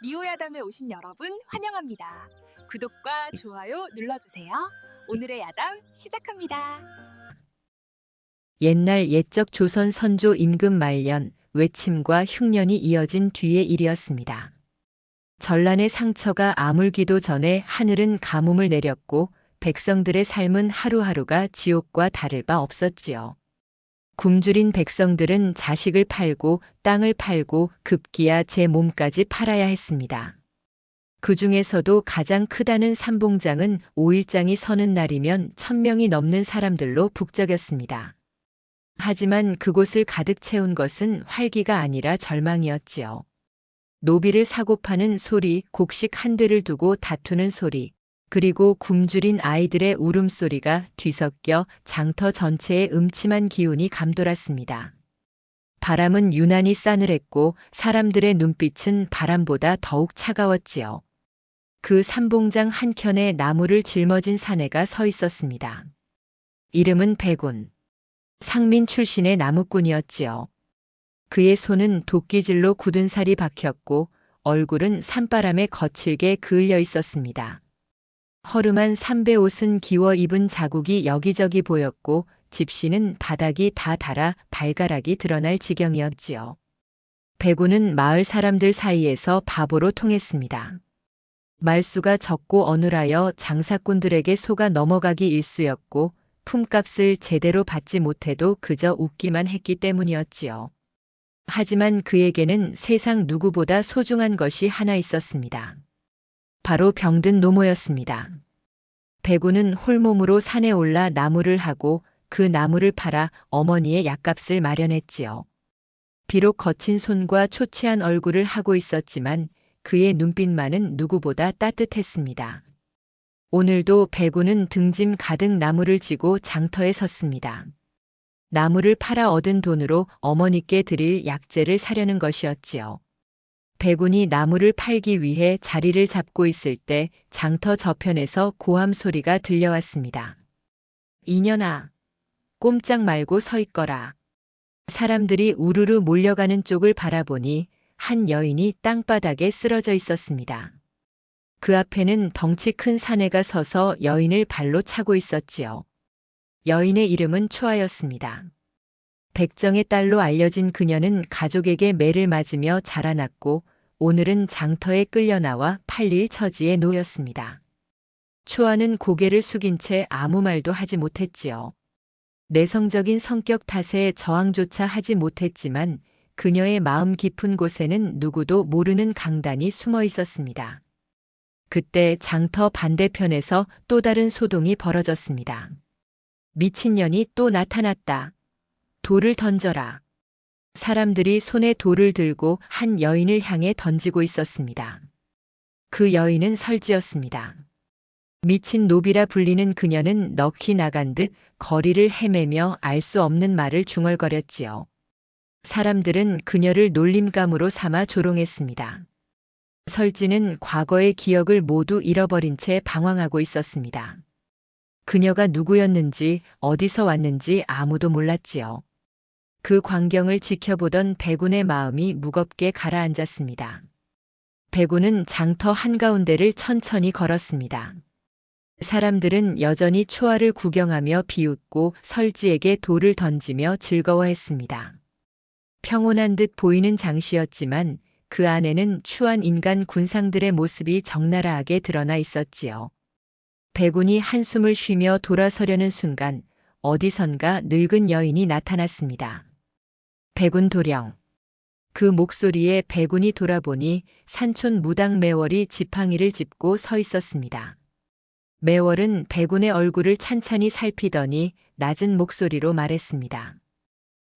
리오야담에 오신 여러분 환영합니다. 구독과 좋아요 눌러주세요. 오늘의 야담 시작합니다. 옛날 옛적 조선 선조 임금 말년 외침과 흉년이 이어진 뒤의 일이었습니다. 전란의 상처가 아물기도 전에 하늘은 가뭄을 내렸고 백성들의 삶은 하루하루가 지옥과 다를 바 없었지요. 굶주린 백성들은 자식을 팔고 땅을 팔고 급기야 제 몸까지 팔아야 했습니다. 그 중에서도 가장 크다는 삼봉장은 5일장이 서는 날이면 1000명이 넘는 사람들로 북적였습니다. 하지만 그곳을 가득 채운 것은 활기가 아니라 절망이었지요. 노비를 사고 파는 소리, 곡식 한 대를 두고 다투는 소리, 그리고 굶주린 아이들의 울음소리가 뒤섞여 장터 전체에 음침한 기운이 감돌았습니다. 바람은 유난히 싸늘했고 사람들의 눈빛은 바람보다 더욱 차가웠지요. 그 삼봉장 한켠에 나무를 짊어진 사내가 서 있었습니다. 이름은 백운. 상민 출신의 나무꾼이었지요. 그의 손은 도끼질로 굳은 살이 박혔고 얼굴은 산바람에 거칠게 그을려 있었습니다. 허름한 삼배 옷은 기워 입은 자국이 여기저기 보였고 집시는 바닥이 다 닳아 발가락이 드러날 지경이었지요. 백운은 마을 사람들 사이에서 바보로 통했습니다. 말수가 적고 어눌하여 장사꾼들에게 속아 넘어가기 일쑤였고 품값을 제대로 받지 못해도 그저 웃기만 했기 때문이었지요. 하지만 그에게는 세상 누구보다 소중한 것이 하나 있었습니다. 바로 병든 노모였습니다. 백운은 홀몸으로 산에 올라 나무를 하고 그 나무를 팔아 어머니의 약값을 마련했지요. 비록 거친 손과 초췌한 얼굴을 하고 있었지만 그의 눈빛만은 누구보다 따뜻했습니다. 오늘도 백운은 등짐 가득 나무를 지고 장터에 섰습니다. 나무를 팔아 얻은 돈으로 어머니께 드릴 약재를 사려는 것이었지요. 백운이 나무를 팔기 위해 자리를 잡고 있을 때 장터 저편에서 고함 소리가 들려왔습니다. 이년아, 꼼짝 말고 서 있거라. 사람들이 우르르 몰려가는 쪽을 바라보니 한 여인이 땅바닥에 쓰러져 있었습니다. 그 앞에는 덩치 큰 사내가 서서 여인을 발로 차고 있었지요. 여인의 이름은 초아였습니다. 백정의 딸로 알려진 그녀는 가족에게 매를 맞으며 자라났고 오늘은 장터에 끌려나와 팔릴 처지에 놓였습니다. 초아는 고개를 숙인 채 아무 말도 하지 못했지요. 내성적인 성격 탓에 저항조차 하지 못했지만 그녀의 마음 깊은 곳에는 누구도 모르는 강단이 숨어 있었습니다. 그때 장터 반대편에서 또 다른 소동이 벌어졌습니다. 미친년이 또 나타났다. 돌을 던져라. 사람들이 손에 돌을 들고 한 여인을 향해 던지고 있었습니다. 그 여인은 설지였습니다. 미친 노비라 불리는 그녀는 넋이 나간 듯 거리를 헤매며 알 수 없는 말을 중얼거렸지요. 사람들은 그녀를 놀림감으로 삼아 조롱했습니다. 설지는 과거의 기억을 모두 잃어버린 채 방황하고 있었습니다. 그녀가 누구였는지 어디서 왔는지 아무도 몰랐지요. 그 광경을 지켜보던 백운의 마음이 무겁게 가라앉았습니다. 백운은 장터 한가운데를 천천히 걸었습니다. 사람들은 여전히 초아를 구경하며 비웃고 설지에게 돌을 던지며 즐거워했습니다. 평온한 듯 보이는 장시였지만 그 안에는 추한 인간 군상들의 모습이 적나라하게 드러나 있었지요. 백운이 한숨을 쉬며 돌아서려는 순간 어디선가 늙은 여인이 나타났습니다. 백운 도령. 그 목소리에 백운이 돌아보니 산촌 무당 매월이 지팡이를 짚고 서 있었습니다. 매월은 백운의 얼굴을 찬찬히 살피더니 낮은 목소리로 말했습니다.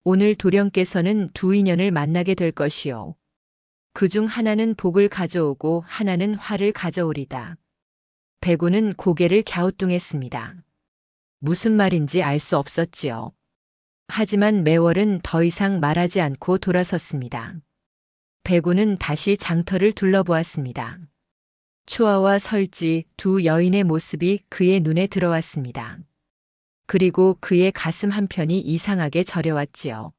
오늘 도령께서는 두 인연을 만나게 될 것이요. 그중 하나는 복을 가져오고 하나는 화를 가져오리다. 백운은 고개를 갸우뚱했습니다. 무슨 말인지 알 수 없었지요. 하지만 매월은 더 이상 말하지 않고 돌아섰습니다. 백운은 다시 장터를 둘러보았습니다. 초아와 설지 두 여인의 모습이 그의 눈에 들어왔습니다. 그리고 그의 가슴 한편이 이상하게 저려왔지요.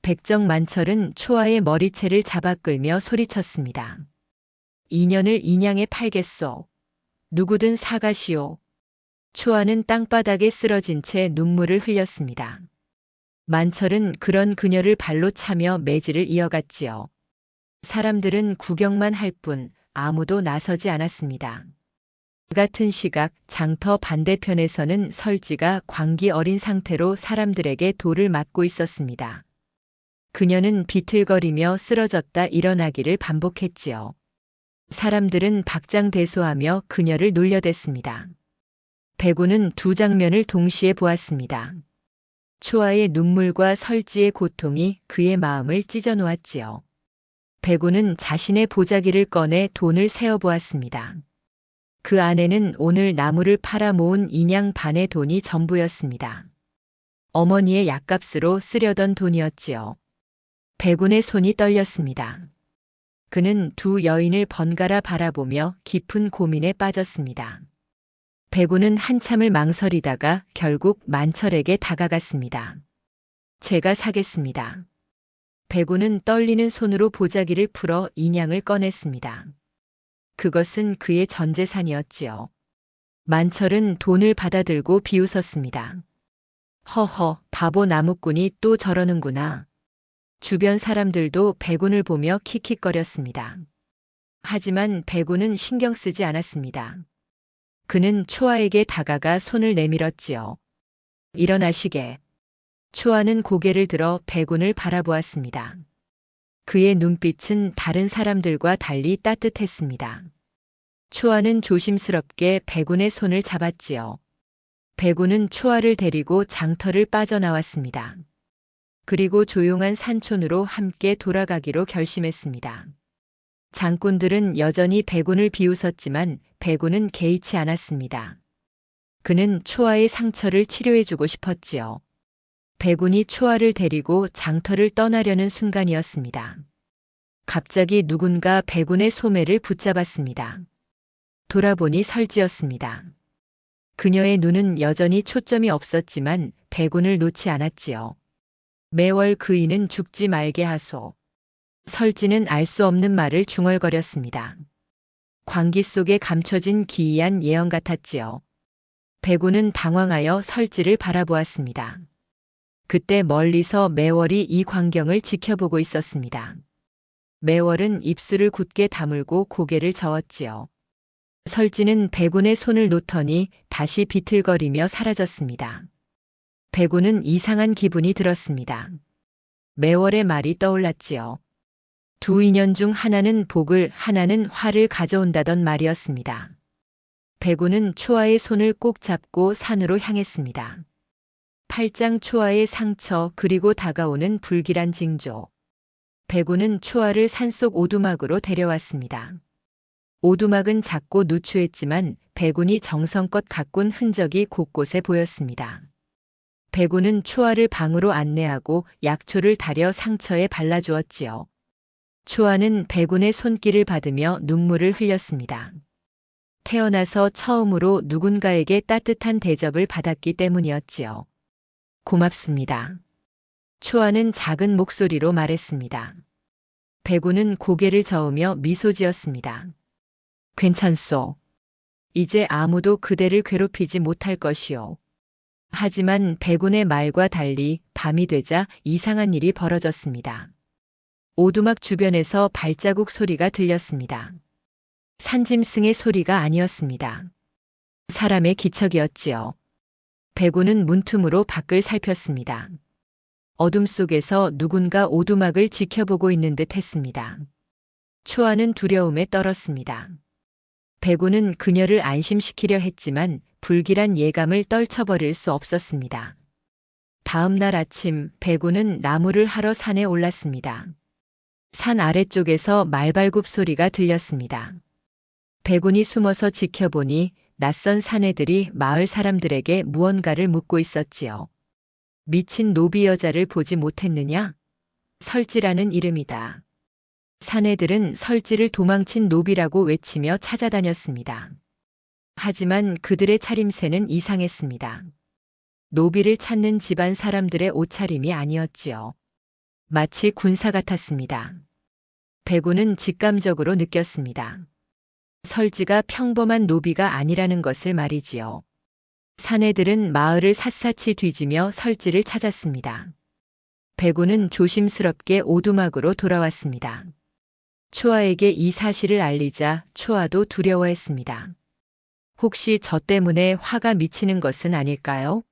백정만철은 초아의 머리채를 잡아 끌며 소리쳤습니다. 인연을 인양에 팔겠소. 누구든 사가시오. 초아는 땅바닥에 쓰러진 채 눈물을 흘렸습니다. 만철은 그런 그녀를 발로 차며 매질을 이어갔지요. 사람들은 구경만 할 뿐 아무도 나서지 않았습니다. 그 같은 시각 장터 반대편에서는 설지가 광기 어린 상태로 사람들에게 돌을 맞고 있었습니다. 그녀는 비틀거리며 쓰러졌다 일어나기를 반복했지요. 사람들은 박장대소하며 그녀를 놀려댔습니다. 배구는 두 장면을 동시에 보았습니다. 초아의 눈물과 설지의 고통이 그의 마음을 찢어놓았지요. 배구는 자신의 보자기를 꺼내 돈을 세어보았습니다. 그 안에는 오늘 나무를 팔아 모은 인양 반의 돈이 전부였습니다. 어머니의 약값으로 쓰려던 돈이었지요. 배군의 손이 떨렸습니다. 그는 두 여인을 번갈아 바라보며 깊은 고민에 빠졌습니다. 배군은 한참을 망설이다가 결국 만철에게 다가갔습니다. 제가 사겠습니다. 배군은 떨리는 손으로 보자기를 풀어 인양을 꺼냈습니다. 그것은 그의 전 재산이었지요. 만철은 돈을 받아들고 비웃었습니다. 허허, 바보 나무꾼이 또 저러는구나. 주변 사람들도 배군을 보며 킥킥거렸습니다. 하지만 배군은 신경 쓰지 않았습니다. 그는 초아에게 다가가 손을 내밀었지요. 일어나시게. 초아는 고개를 들어 배군을 바라보았습니다. 그의 눈빛은 다른 사람들과 달리 따뜻했습니다. 초아는 조심스럽게 배군의 손을 잡았지요. 배군은 초아를 데리고 장터를 빠져나왔습니다. 그리고 조용한 산촌으로 함께 돌아가기로 결심했습니다. 장꾼들은 여전히 배군을 비웃었지만 배군은 개의치 않았습니다. 그는 초아의 상처를 치료해주고 싶었지요. 배군이 초아를 데리고 장터를 떠나려는 순간이었습니다. 갑자기 누군가 배군의 소매를 붙잡았습니다. 돌아보니 설지였습니다. 그녀의 눈은 여전히 초점이 없었지만 배군을 놓지 않았지요. 매월 그이는 죽지 말게 하소. 설지는 알 수 없는 말을 중얼거렸습니다. 광기 속에 감춰진 기이한 예언 같았지요. 배군은 당황하여 설지를 바라보았습니다. 그때 멀리서 매월이 이 광경을 지켜보고 있었습니다. 매월은 입술을 굳게 다물고 고개를 저었지요. 설지는 배군의 손을 놓더니 다시 비틀거리며 사라졌습니다. 배군은 이상한 기분이 들었습니다. 매월의 말이 떠올랐지요. 두 인연 중 하나는 복을, 하나는 화를 가져온다던 말이었습니다. 배군은 초아의 손을 꼭 잡고 산으로 향했습니다. 팔짱 초아의 상처 그리고 다가오는 불길한 징조. 배군은 초아를 산속 오두막으로 데려왔습니다. 오두막은 작고 누추했지만 배군이 정성껏 가꾼 흔적이 곳곳에 보였습니다. 배군은 초아를 방으로 안내하고 약초를 다려 상처에 발라주었지요. 초아는 배군의 손길을 받으며 눈물을 흘렸습니다. 태어나서 처음으로 누군가에게 따뜻한 대접을 받았기 때문이었지요. 고맙습니다. 초아는 작은 목소리로 말했습니다. 배군은 고개를 저으며 미소 지었습니다. 괜찮소. 이제 아무도 그대를 괴롭히지 못할 것이오. 하지만 배군의 말과 달리 밤이 되자 이상한 일이 벌어졌습니다. 오두막 주변에서 발자국 소리가 들렸습니다. 산짐승의 소리가 아니었습니다. 사람의 기척이었지요. 배군은 문틈으로 밖을 살폈습니다. 어둠 속에서 누군가 오두막을 지켜보고 있는 듯 했습니다. 초아는 두려움에 떨었습니다. 배군은 그녀를 안심시키려 했지만 불길한 예감을 떨쳐버릴 수 없었습니다. 다음 날 아침 배군은 나무를 하러 산에 올랐습니다. 산 아래쪽에서 말발굽 소리가 들렸습니다. 배군이 숨어서 지켜보니 낯선 사내들이 마을 사람들에게 무언가를 묻고 있었지요. 미친 노비 여자를 보지 못했느냐? 설지라는 이름이다. 사내들은 설지를 도망친 노비라고 외치며 찾아다녔습니다. 하지만 그들의 차림새는 이상했습니다. 노비를 찾는 집안 사람들의 옷차림이 아니었지요. 마치 군사 같았습니다. 배군은 직감적으로 느꼈습니다. 설지가 평범한 노비가 아니라는 것을 말이지요. 사내들은 마을을 샅샅이 뒤지며 설지를 찾았습니다. 백우는 조심스럽게 오두막으로 돌아왔습니다. 초아에게 이 사실을 알리자 초아도 두려워했습니다. 혹시 저 때문에 화가 미치는 것은 아닐까요?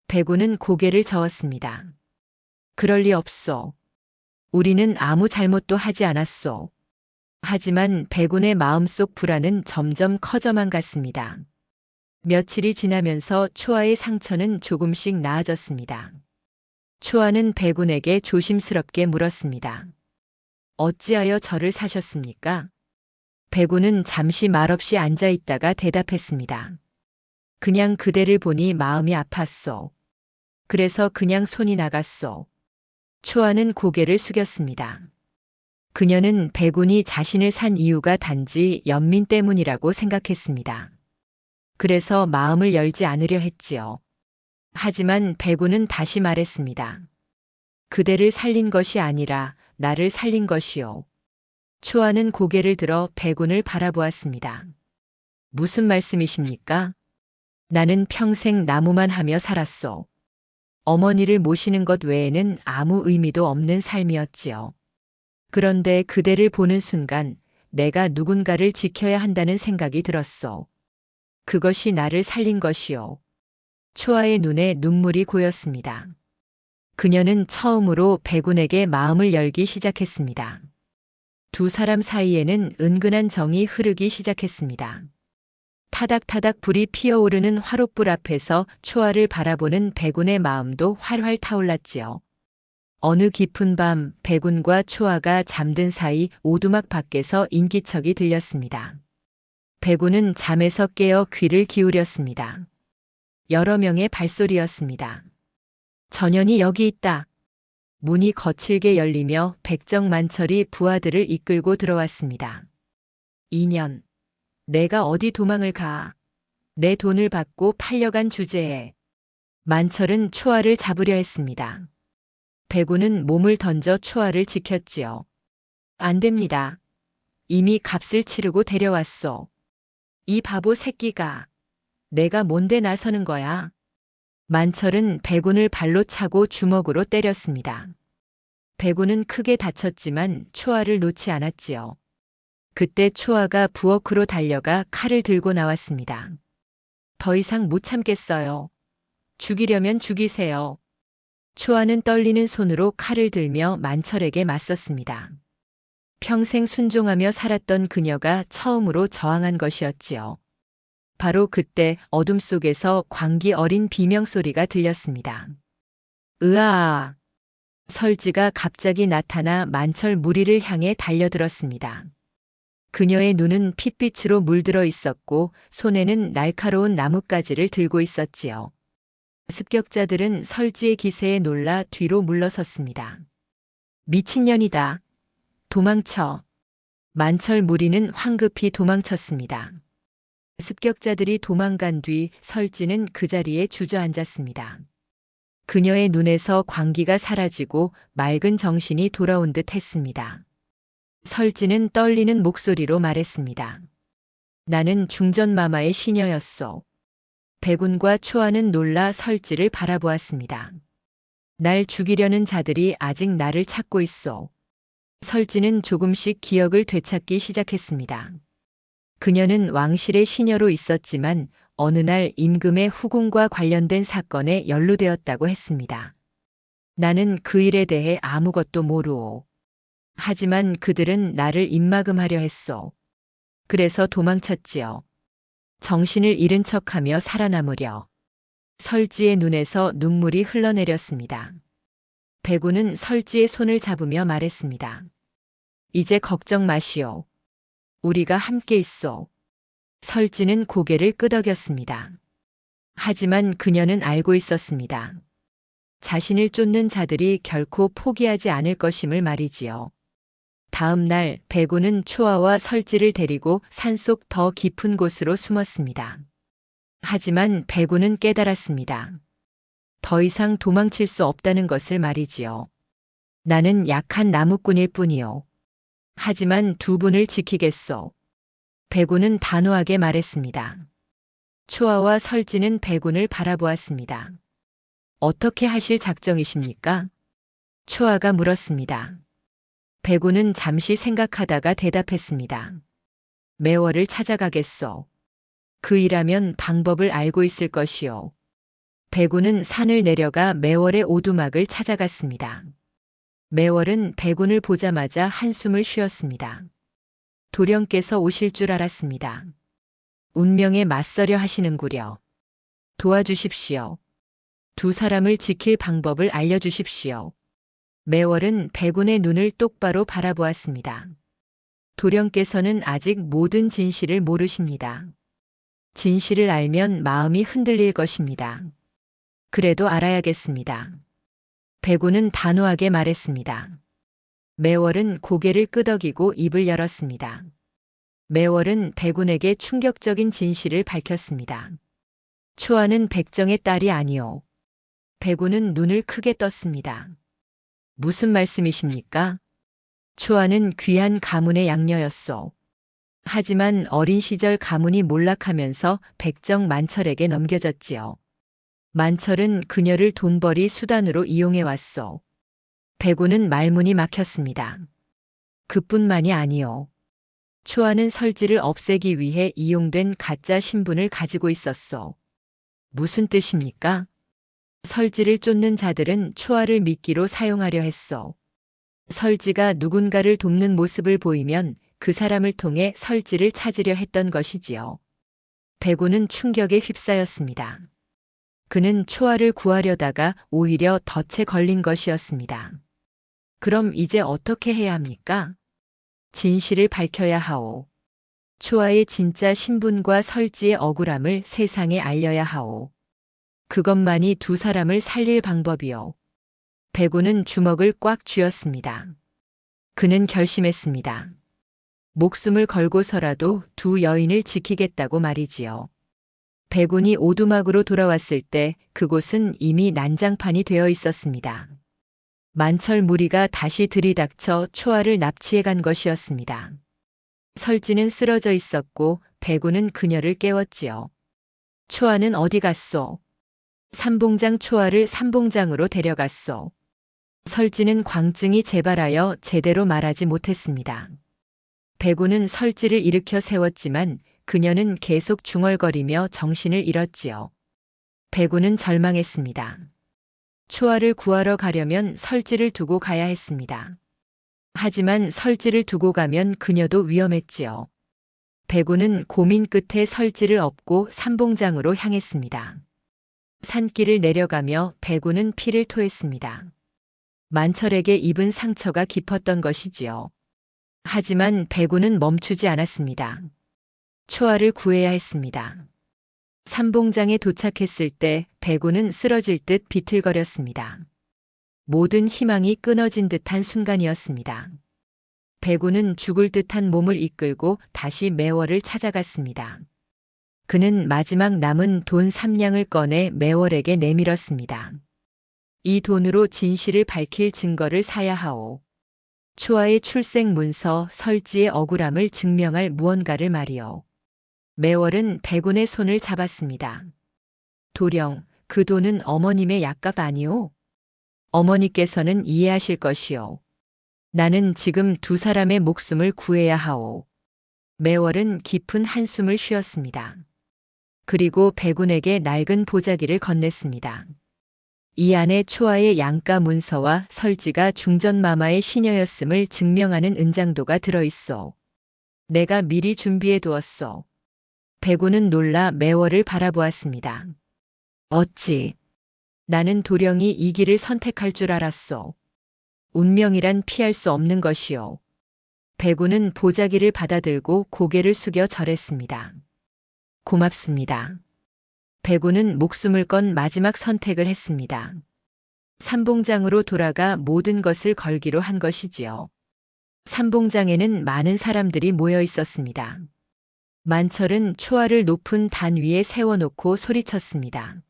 백우는 고개를 저었습니다. 그럴 리 없소. 우리는 아무 잘못도 하지 않았소. 하지만 백운의 마음속 불안은 점점 커져만 갔습니다. 며칠이 지나면서 초아의 상처는 조금씩 나아졌습니다. 초아는 백운에게 조심스럽게 물었습니다. 어찌하여 저를 사셨습니까? 백운은 잠시 말없이 앉아 있다가 대답했습니다. 그냥 그대를 보니 마음이 아팠소. 그래서 그냥 손이 나갔소. 초아는 고개를 숙였습니다. 그녀는 백운이 자신을 산 이유가 단지 연민 때문이라고 생각했습니다. 그래서 마음을 열지 않으려 했지요. 하지만 백운은 다시 말했습니다. 그대를 살린 것이 아니라 나를 살린 것이요. 초아는 고개를 들어 백운을 바라보았습니다. 무슨 말씀이십니까? 나는 평생 나무만 하며 살았소. 어머니를 모시는 것 외에는 아무 의미도 없는 삶이었지요. 그런데 그대를 보는 순간 내가 누군가를 지켜야 한다는 생각이 들었소. 그것이 나를 살린 것이요. 초아의 눈에 눈물이 고였습니다. 그녀는 처음으로 백운에게 마음을 열기 시작했습니다. 두 사람 사이에는 은근한 정이 흐르기 시작했습니다. 타닥타닥 불이 피어오르는 화롯불 앞에서 초아를 바라보는 백운의 마음도 활활 타올랐지요. 어느 깊은 밤 백운과 초아가 잠든 사이 오두막 밖에서 인기척이 들렸습니다. 백운은 잠에서 깨어 귀를 기울였습니다. 여러 명의 발소리였습니다. 전현이 여기 있다. 문이 거칠게 열리며 백정만철이 부하들을 이끌고 들어왔습니다. 2년. 내가 어디 도망을 가. 내 돈을 받고 팔려간 주제에. 만철은 초아를 잡으려 했습니다. 백운은 몸을 던져 초아를 지켰지요. 안 됩니다. 이미 값을 치르고 데려왔소. 이 바보 새끼가. 내가 뭔데 나서는 거야. 만철은 백운을 발로 차고 주먹으로 때렸습니다. 백운은 크게 다쳤지만 초아를 놓지 않았지요. 그때 초아가 부엌으로 달려가 칼을 들고 나왔습니다. 더 이상 못 참겠어요. 죽이려면 죽이세요. 초아는 떨리는 손으로 칼을 들며 만철에게 맞섰습니다. 평생 순종하며 살았던 그녀가 처음으로 저항한 것이었지요. 바로 그때 어둠 속에서 광기 어린 비명소리가 들렸습니다. 으아! 설지가 갑자기 나타나 만철 무리를 향해 달려들었습니다. 그녀의 눈은 핏빛으로 물들어 있었고 손에는 날카로운 나뭇가지를 들고 있었지요. 습격자들은 설지의 기세에 놀라 뒤로 물러섰습니다. 미친년이다. 도망쳐. 만철 무리는 황급히 도망쳤습니다. 습격자들이 도망간 뒤 설지는 그 자리에 주저앉았습니다. 그녀의 눈에서 광기가 사라지고 맑은 정신이 돌아온 듯 했습니다. 설지는 떨리는 목소리로 말했습니다. 나는 중전마마의 시녀였소. 백운과 초아는 놀라 설지를 바라보았습니다. 날 죽이려는 자들이 아직 나를 찾고 있소. 설지는 조금씩 기억을 되찾기 시작했습니다. 그녀는 왕실의 시녀로 있었지만 어느 날 임금의 후궁과 관련된 사건에 연루되었다고 했습니다. 나는 그 일에 대해 아무것도 모르오. 하지만 그들은 나를 입막음하려 했소. 그래서 도망쳤지요. 정신을 잃은 척하며 살아남으려. 설지의 눈에서 눈물이 흘러내렸습니다. 백운은 설지의 손을 잡으며 말했습니다. 이제 걱정 마시오. 우리가 함께 있소. 설지는 고개를 끄덕였습니다. 하지만 그녀는 알고 있었습니다. 자신을 쫓는 자들이 결코 포기하지 않을 것임을 말이지요. 다음 날 백운은 초아와 설지를 데리고 산속 더 깊은 곳으로 숨었습니다. 하지만 백운은 깨달았습니다. 더 이상 도망칠 수 없다는 것을 말이지요. 나는 약한 나무꾼일 뿐이요. 하지만 두 분을 지키겠소. 백운은 단호하게 말했습니다. 초아와 설지는 백운을 바라보았습니다. 어떻게 하실 작정이십니까? 초아가 물었습니다. 백운은 잠시 생각하다가 대답했습니다. 매월을 찾아가겠소. 그 일하면 방법을 알고 있을 것이요. 백운은 산을 내려가 매월의 오두막을 찾아갔습니다. 매월은 백운을 보자마자 한숨을 쉬었습니다. 도령께서 오실 줄 알았습니다. 운명에 맞서려 하시는구려. 도와주십시오. 두 사람을 지킬 방법을 알려주십시오. 매월은 백운의 눈을 똑바로 바라보았습니다. 도령께서는 아직 모든 진실을 모르십니다. 진실을 알면 마음이 흔들릴 것입니다. 그래도 알아야겠습니다. 백운은 단호하게 말했습니다. 매월은 고개를 끄덕이고 입을 열었습니다. 매월은 백운에게 충격적인 진실을 밝혔습니다. 초아는 백정의 딸이 아니오. 백운은 눈을 크게 떴습니다. 무슨 말씀이십니까? 초아는 귀한 가문의 양녀였소. 하지만 어린 시절 가문이 몰락하면서 백정 만철에게 넘겨졌지요. 만철은 그녀를 돈벌이 수단으로 이용해 왔소. 백운은 말문이 막혔습니다. 그뿐만이 아니오. 초아는 설지를 없애기 위해 이용된 가짜 신분을 가지고 있었소. 무슨 뜻입니까? 설지를 쫓는 자들은 초아를 미끼로 사용하려 했소. 설지가 누군가를 돕는 모습을 보이면 그 사람을 통해 설지를 찾으려 했던 것이지요. 백운은 충격에 휩싸였습니다. 그는 초아를 구하려다가 오히려 덫에 걸린 것이었습니다. 그럼 이제 어떻게 해야 합니까? 진실을 밝혀야 하오. 초아의 진짜 신분과 설지의 억울함을 세상에 알려야 하오. 그것만이 두 사람을 살릴 방법이요. 백운은 주먹을 꽉 쥐었습니다. 그는 결심했습니다. 목숨을 걸고서라도 두 여인을 지키겠다고 말이지요. 백운이 오두막으로 돌아왔을 때 그곳은 이미 난장판이 되어 있었습니다. 만철 무리가 다시 들이닥쳐 초아를 납치해 간 것이었습니다. 설지는 쓰러져 있었고 백운은 그녀를 깨웠지요. 초아는 어디 갔소? 삼봉장 초아를 삼봉장으로 데려갔소. 설지는 광증이 재발하여 제대로 말하지 못했습니다. 백운은 설지를 일으켜 세웠지만 그녀는 계속 중얼거리며 정신을 잃었지요. 백운은 절망했습니다. 초아를 구하러 가려면 설지를 두고 가야 했습니다. 하지만 설지를 두고 가면 그녀도 위험했지요. 백운은 고민 끝에 설지를 업고 삼봉장으로 향했습니다. 산길을 내려가며 백운은 피를 토했습니다. 만철에게 입은 상처가 깊었던 것이지요. 하지만 백운은 멈추지 않았습니다. 초아를 구해야 했습니다. 삼봉장에 도착했을 때 백운은 쓰러질 듯 비틀거렸습니다. 모든 희망이 끊어진 듯한 순간이었습니다. 백운은 죽을 듯한 몸을 이끌고 다시 매월을 찾아갔습니다. 그는 마지막 남은 돈 3냥을 꺼내 매월에게 내밀었습니다. 이 돈으로 진실을 밝힐 증거를 사야 하오. 초아의 출생 문서, 설지의 억울함을 증명할 무언가를 말이오. 매월은 백운의 손을 잡았습니다. 도령, 그 돈은 어머님의 약값 아니오? 어머니께서는 이해하실 것이오. 나는 지금 두 사람의 목숨을 구해야 하오. 매월은 깊은 한숨을 쉬었습니다. 그리고 백운에게 낡은 보자기를 건넸습니다. 이 안에 초아의 양가 문서와 설지가 중전마마의 시녀였음을 증명하는 은장도가 들어있어. 내가 미리 준비해 두었어. 백운은 놀라 매월을 바라보았습니다. 어찌 나는 도령이 이 길을 선택할 줄 알았어. 운명이란 피할 수 없는 것이요. 백운은 보자기를 받아들고 고개를 숙여 절했습니다. 고맙습니다. 백운은 목숨을 건 마지막 선택을 했습니다. 삼봉장으로 돌아가 모든 것을 걸기로 한 것이지요. 삼봉장에는 많은 사람들이 모여 있었습니다. 만철은 초아를 높은 단 위에 세워놓고 소리쳤습니다.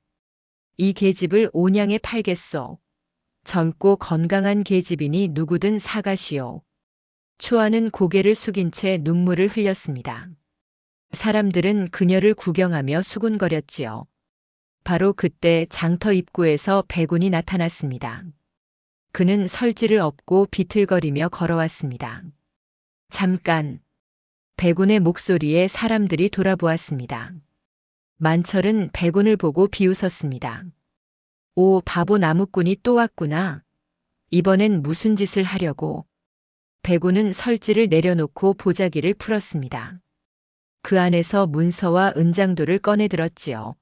이 계집을 온양에 팔겠소. 젊고 건강한 계집이니 누구든 사가시오. 초아는 고개를 숙인 채 눈물을 흘렸습니다. 사람들은 그녀를 구경하며 수군거렸지요. 바로 그때 장터 입구에서 백운이 나타났습니다. 그는 설지를 업고 비틀거리며 걸어왔습니다. 잠깐. 백운의 목소리에 사람들이 돌아보았습니다. 만철은 백운을 보고 비웃었습니다. 오, 바보 나무꾼이 또 왔구나. 이번엔 무슨 짓을 하려고. 백운은 설지를 내려놓고 보자기를 풀었습니다. 그 안에서 문서와 은장도를 꺼내들었지요.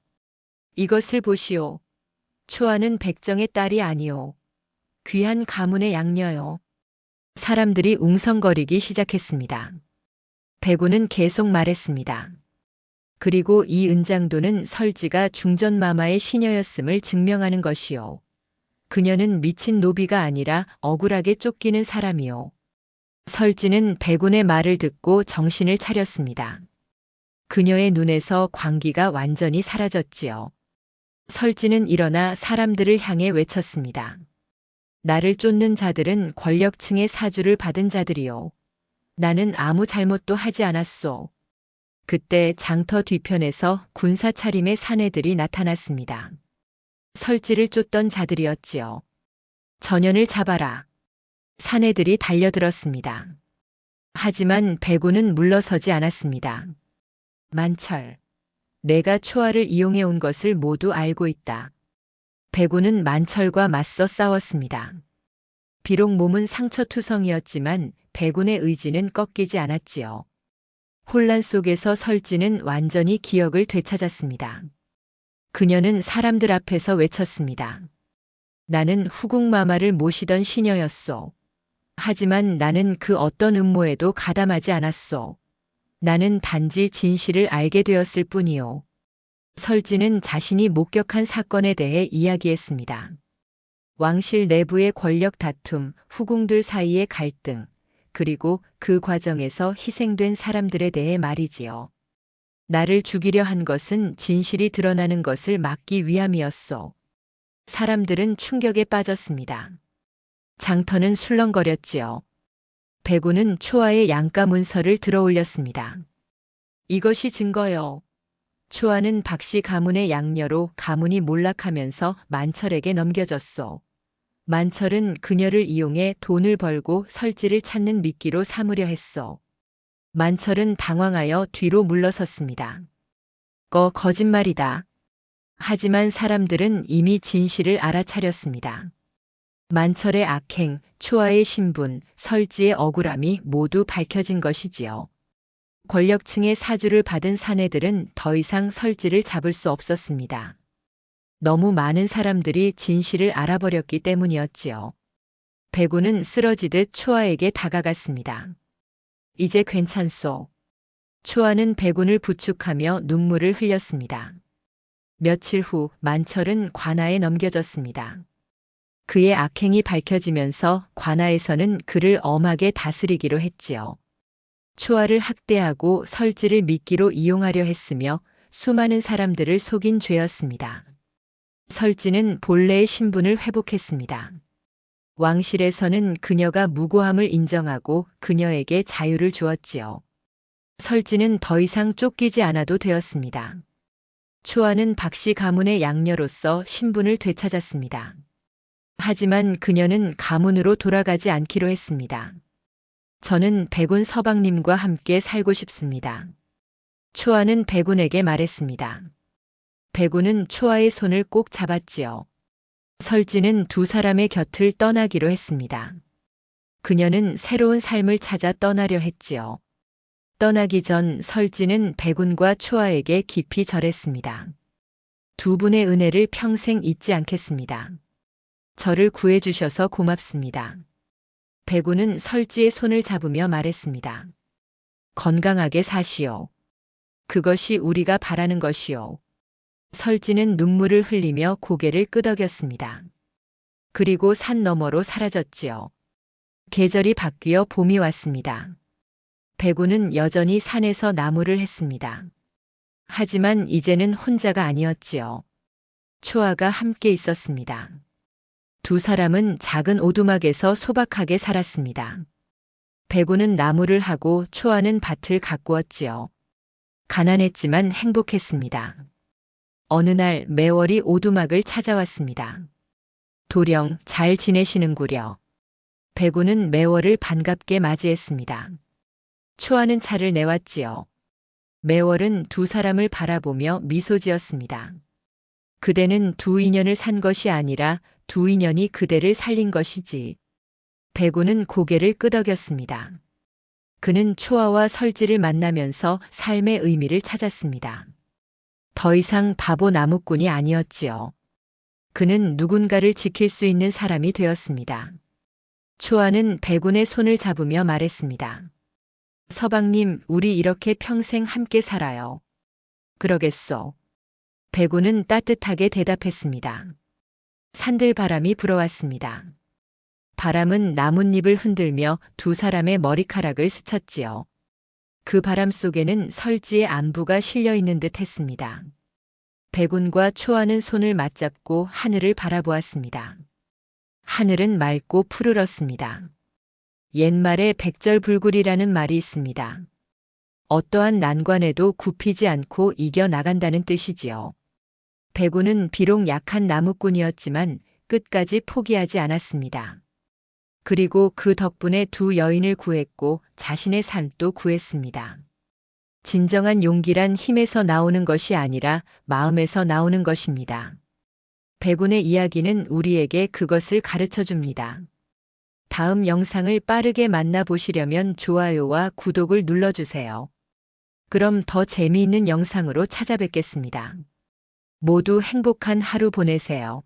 이것을 보시오. 초아는 백정의 딸이 아니오. 귀한 가문의 양녀요. 사람들이 웅성거리기 시작했습니다. 백운은 계속 말했습니다. 그리고 이 은장도는 설지가 중전마마의 시녀였음을 증명하는 것이요. 그녀는 미친 노비가 아니라 억울하게 쫓기는 사람이요. 설지는 백운의 말을 듣고 정신을 차렸습니다. 그녀의 눈에서 광기가 완전히 사라졌지요. 설지는 일어나 사람들을 향해 외쳤습니다. 나를 쫓는 자들은 권력층의 사주를 받은 자들이요. 나는 아무 잘못도 하지 않았소. 그때 장터 뒤편에서 군사 차림의 사내들이 나타났습니다. 설지를 쫓던 자들이었지요. 전현을 잡아라. 사내들이 달려들었습니다. 하지만 백운은 물러서지 않았습니다. 만철, 내가 초아를 이용해 온 것을 모두 알고 있다. 백운은 만철과 맞서 싸웠습니다. 비록 몸은 상처투성이었지만 백운의 의지는 꺾이지 않았지요. 혼란 속에서 설지는 완전히 기억을 되찾았습니다. 그녀는 사람들 앞에서 외쳤습니다. 나는 후궁마마를 모시던 시녀였소. 하지만 나는 그 어떤 음모에도 가담하지 않았소. 나는 단지 진실을 알게 되었을 뿐이요. 설지는 자신이 목격한 사건에 대해 이야기했습니다. 왕실 내부의 권력 다툼, 후궁들 사이의 갈등, 그리고 그 과정에서 희생된 사람들에 대해 말이지요. 나를 죽이려 한 것은 진실이 드러나는 것을 막기 위함이었소. 사람들은 충격에 빠졌습니다. 장터는 술렁거렸지요. 백운은 초아의 양가 문서를 들어올렸습니다. 이것이 증거요. 초아는 박씨 가문의 양녀로 가문이 몰락하면서 만철에게 넘겨졌소. 만철은 그녀를 이용해 돈을 벌고 설지를 찾는 미끼로 삼으려 했소. 만철은 당황하여 뒤로 물러섰습니다. 거짓말이다. 하지만 사람들은 이미 진실을 알아차렸습니다. 만철의 악행, 초아의 신분, 설지의 억울함이 모두 밝혀진 것이지요. 권력층의 사주를 받은 사내들은 더 이상 설지를 잡을 수 없었습니다. 너무 많은 사람들이 진실을 알아버렸기 때문이었지요. 백운은 쓰러지듯 초아에게 다가갔습니다. 이제 괜찮소. 초아는 백운을 부축하며 눈물을 흘렸습니다. 며칠 후 만철은 관아에 넘겨졌습니다. 그의 악행이 밝혀지면서 관아에서는 그를 엄하게 다스리기로 했지요. 초아를 학대하고 설지를 미끼로 이용하려 했으며 수많은 사람들을 속인 죄였습니다. 설지는 본래의 신분을 회복했습니다. 왕실에서는 그녀가 무고함을 인정하고 그녀에게 자유를 주었지요. 설지는 더 이상 쫓기지 않아도 되었습니다. 초아는 박씨 가문의 양녀로서 신분을 되찾았습니다. 하지만 그녀는 가문으로 돌아가지 않기로 했습니다. 저는 백운 서방님과 함께 살고 싶습니다. 초아는 백운에게 말했습니다. 백운은 초아의 손을 꼭 잡았지요. 설지는 두 사람의 곁을 떠나기로 했습니다. 그녀는 새로운 삶을 찾아 떠나려 했지요. 떠나기 전 설지는 백운과 초아에게 깊이 절했습니다. 두 분의 은혜를 평생 잊지 않겠습니다. 저를 구해주셔서 고맙습니다. 백운은 설지의 손을 잡으며 말했습니다. 건강하게 사시오. 그것이 우리가 바라는 것이오. 설지는 눈물을 흘리며 고개를 끄덕였습니다. 그리고 산 너머로 사라졌지요. 계절이 바뀌어 봄이 왔습니다. 백운은 여전히 산에서 나무를 했습니다. 하지만 이제는 혼자가 아니었지요. 초아가 함께 있었습니다. 두 사람은 작은 오두막에서 소박하게 살았습니다. 백운은 나무를 하고 초아는 밭을 가꾸었지요. 가난했지만 행복했습니다. 어느 날 매월이 오두막을 찾아왔습니다. 도령, 잘 지내시는구려. 배구는 매월을 반갑게 맞이했습니다. 초아는 차를 내왔지요. 매월은 두 사람을 바라보며 미소 지었습니다. 그대는 두 인연을 산 것이 아니라 두 인연이 그대를 살린 것이지. 배구는 고개를 끄덕였습니다. 그는 초아와 설지를 만나면서 삶의 의미를 찾았습니다. 더 이상 바보 나무꾼이 아니었지요. 그는 누군가를 지킬 수 있는 사람이 되었습니다. 초아는 배군의 손을 잡으며 말했습니다. 서방님, 우리 이렇게 평생 함께 살아요. 그러겠소. 배군은 따뜻하게 대답했습니다. 산들바람이 불어왔습니다. 바람은 나뭇잎을 흔들며 두 사람의 머리카락을 스쳤지요. 그 바람 속에는 설지의 안부가 실려 있는 듯 했습니다. 배군과 초아는 손을 맞잡고 하늘을 바라보았습니다. 하늘은 맑고 푸르렀습니다. 옛말에 백절불굴이라는 말이 있습니다. 어떠한 난관에도 굽히지 않고 이겨나간다는 뜻이지요. 배군은 비록 약한 나무꾼이었지만 끝까지 포기하지 않았습니다. 그리고 그 덕분에 두 여인을 구했고 자신의 삶도 구했습니다. 진정한 용기란 힘에서 나오는 것이 아니라 마음에서 나오는 것입니다. 배군의 이야기는 우리에게 그것을 가르쳐 줍니다. 다음 영상을 빠르게 만나보시려면 좋아요와 구독을 눌러주세요. 그럼 더 재미있는 영상으로 찾아뵙겠습니다. 모두 행복한 하루 보내세요.